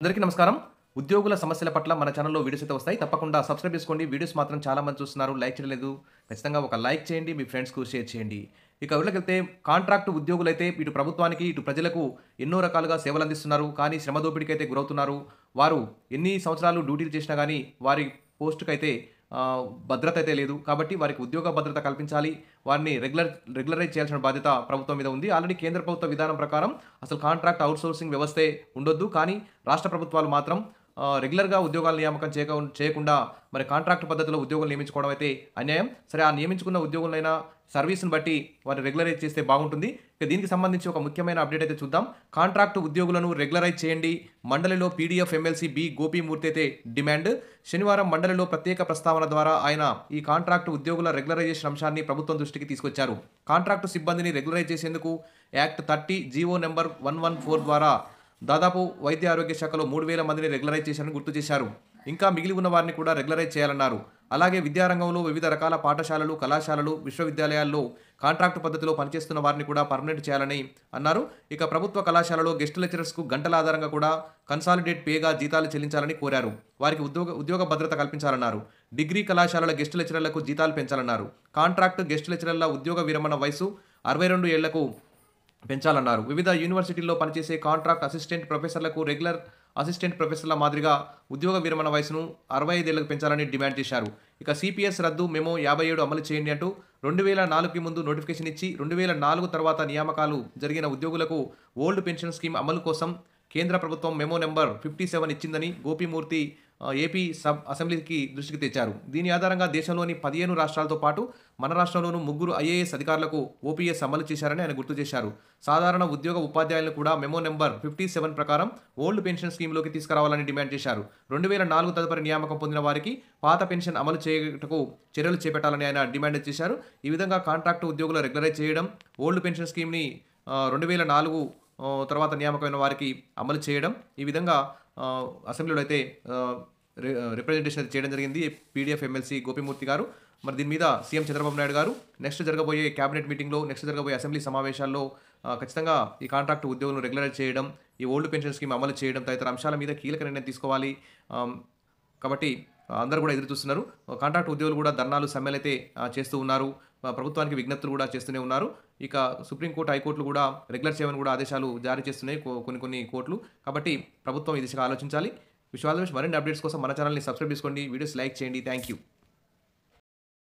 అందరికీ నమస్కారం. ఉద్యోగుల సమస్యల పట్ల మన ఛానెల్‌లో వీడియోస్ అయితే వస్తాయి. తప్పకుండా సబ్స్క్రైబ్ చేసుకోండి. వీడియోస్ మాత్రం చాలా మంది చూస్తున్నారు. లైక్ చేయలేదు. ఖచ్చితంగా ఒక లైక్ చేయండి. మీ ఫ్రెండ్స్‌కు షేర్ చేయండి. ఇక వివరాలకెళ్తే కాంట్రాక్ట్ ఉద్యోగులైతే ఇటు ప్రభుత్వానికి, ఇటు ప్రజలకు ఎన్నో రకాలుగా సేవలందిస్తున్నారు. కానీ శ్రమ దోపిడీకైతే గురవుతున్నారు. వారు ఎన్ని సంవత్సరాలు డ్యూటీలు చేసినా గానీ వారి పోస్ట్‌కైతే భద్రత అయితే లేదు. కాబట్టి వారికి ఉద్యోగ భద్రత కల్పించాలి. వారిని రెగ్యులరైజ్ చేయాల్సిన బాధ్యత ప్రభుత్వం మీద ఉంది. ఆల్రెడీ కేంద్ర ప్రభుత్వ విధానం ప్రకారం అసలు కాంట్రాక్ట్ ఔట్‌సోర్సింగ్ వ్యవస్థే ఉండొద్దు. కానీ రాష్ట్ర ప్రభుత్వాలు మాత్రం రెగ్యులర్‌గా ఉద్యోగాల నియామకం చేయకుండా మరి కాంట్రాక్ట్ పద్ధతిలో ఉద్యోగులు నియమించుకోవడం అయితే అన్యాయం. సరే ఆ నియమించుకున్న ఉద్యోగులనైనా సర్వీస్‌ని బట్టి వారిని రెగ్యులరైజ్ చేస్తే బాగుంటుంది. ఇక దీనికి సంబంధించి ఒక ముఖ్యమైన అప్డేట్ అయితే చూద్దాం. కాంట్రాక్ట్ ఉద్యోగులను రెగ్యులరైజ్ చేయండి. మండలిలో పీడీఎఫ్ ఎమ్మెల్సీ బి గోపీమూర్తి అయితే డిమాండ్. శనివారం మండలిలో ప్రత్యేక ప్రస్తావన ద్వారా ఆయన ఈ కాంట్రాక్ట్ ఉద్యోగుల రెగ్యులరైజేషన్ అంశాన్ని ప్రభుత్వం దృష్టికి తీసుకొచ్చారు. కాంట్రాక్టు సిబ్బందిని రెగ్యులరైజ్ చేసేందుకు యాక్ట్ 30 జీవో నంబర్ 114 ద్వారా దాదాపు వైద్య ఆరోగ్య శాఖలో 3,000 మందిని రెగ్యులరైజ్ చేశారని గుర్తు చేశారు. ఇంకా మిగిలి ఉన్న వారిని కూడా రెగ్యులరైజ్ చేయాలన్నారు. అలాగే విద్యారంగంలో వివిధ రకాల పాఠశాలలు, కళాశాలలు, విశ్వవిద్యాలయాల్లో కాంట్రాక్టు పద్ధతిలో పనిచేస్తున్న వారిని కూడా పర్మనెంట్ చేయాలని అన్నారు. ఇక ప్రభుత్వ కళాశాలలో గెస్ట్ లెక్చరర్స్‌కు గంటల ఆధారంగా కూడా కన్సాలిడేట్ పేగా జీతాలు చెల్లించాలని కోరారు. వారికి ఉద్యోగ భద్రత కల్పించాలన్నారు. డిగ్రీ కళాశాలల గెస్ట్ లెక్చరర్లకు జీతాలు పెంచాలన్నారు. కాంట్రాక్ట్ గెస్ట్ లెక్చరర్ల ఉద్యోగ విరమణ వయసు 62 ఏళ్లకు పెంచాలన్నారు. వివిధ యూనివర్సిటీల్లో పనిచేసే కాంట్రాక్ట్ అసిస్టెంట్ ప్రొఫెసర్లకు రెగ్యులర్ అసిస్టెంట్ ప్రొఫెసర్ల మాదిరిగా ఉద్యోగ విరమణ వయసును 65 ఏళ్లకు పెంచాలని డిమాండ్ చేశారు. ఇక సిపిఎస్ రద్దు మెమో 57 అమలు చేయండి అంటూ 2004కి ముందు నోటిఫికేషన్ ఇచ్చి 2004 తర్వాత నియామకాలు జరిగిన ఉద్యోగులకు ఓల్డ్ పెన్షన్ స్కీమ్ అమలు కోసం కేంద్ర ప్రభుత్వం మెమో నెంబర్ 57 ఇచ్చిందని గోపీమూర్తి ఏపీ అసెంబ్లీకి దృష్టికి తెచ్చారు. దీని ఆధారంగా దేశంలోని 15 రాష్ట్రాలతో పాటు మన రాష్ట్రంలోనూ 3 ఐఏఎస్ అధికారులకు ఓపీఎస్ అమలు చేశారని ఆయన గుర్తు చేశారు. సాధారణ ఉద్యోగ ఉపాధ్యాయులను కూడా మెమో నెంబర్ 57 ప్రకారం ఓల్డ్ పెన్షన్ స్కీమ్లోకి తీసుకురావాలని డిమాండ్ చేశారు. 2004 తదుపరి నియామకం పొందిన వారికి పాత పెన్షన్ అమలు చేయుటకు చర్యలు చేపట్టాలని ఆయన డిమాండ్ చేశారు. ఈ విధంగా కాంట్రాక్టు ఉద్యోగుల రెగ్యులరైజ్ చేయడం, ఓల్డ్ పెన్షన్ స్కీమ్‌ని 2004 తర్వాత నియామకమైన వారికి అమలు చేయడం, ఈ విధంగా అసెంబ్లీలో అయితే రిప్రజెంటేషన్ అయితే చేయడం జరిగింది. పీడీఎఫ్ ఎమ్మెల్సీ గోపీమూర్తి గారు. మరి దీని మీద సీఎం చంద్రబాబు నాయుడు గారు నెక్స్ట్ జరగబోయే కేబినెట్ మీటింగ్‌లో, నెక్స్ట్ జరగబోయే అసెంబ్లీ సమావేశాల్లో ఖచ్చితంగా ఈ కాంట్రాక్ట్ ఉద్యోగులను రెగ్యులరైజ్ చేయడం, ఈ ఓల్డ్ పెన్షన్ స్కీమ్ అమలు చేయడం తదితర అంశాల మీద కీలక నిర్ణయం తీసుకోవాలి. కాబట్టి అందరూ కూడా ఎదురు చూస్తున్నారు. కాంట్రాక్ట్ ఉద్యోగులు కూడా ధర్నాలు, సమ్మెలైతే చేస్తూ ఉన్నారు. ప్రభుత్వానికి విజ్ఞప్తులు కూడా చేస్తూనే ఉన్నారు. ఇక సుప్రీంకోర్టు, హైకోర్టులు కూడా రెగ్యులర్ చేయమని కూడా ఆదేశాలు జారీ చేస్తున్నాయి కొన్ని కోర్టులు. కాబట్టి ప్రభుత్వం ఈ దిశగా ఆలోచించాలి. Wish all the best. మరిన్ని అప్డేట్స్ కోసం మన ఛానల్‌ని సబ్స్క్రైబ్ చేసుకోండి. వీడియోస్ లైక్ చేయండి. Thank you.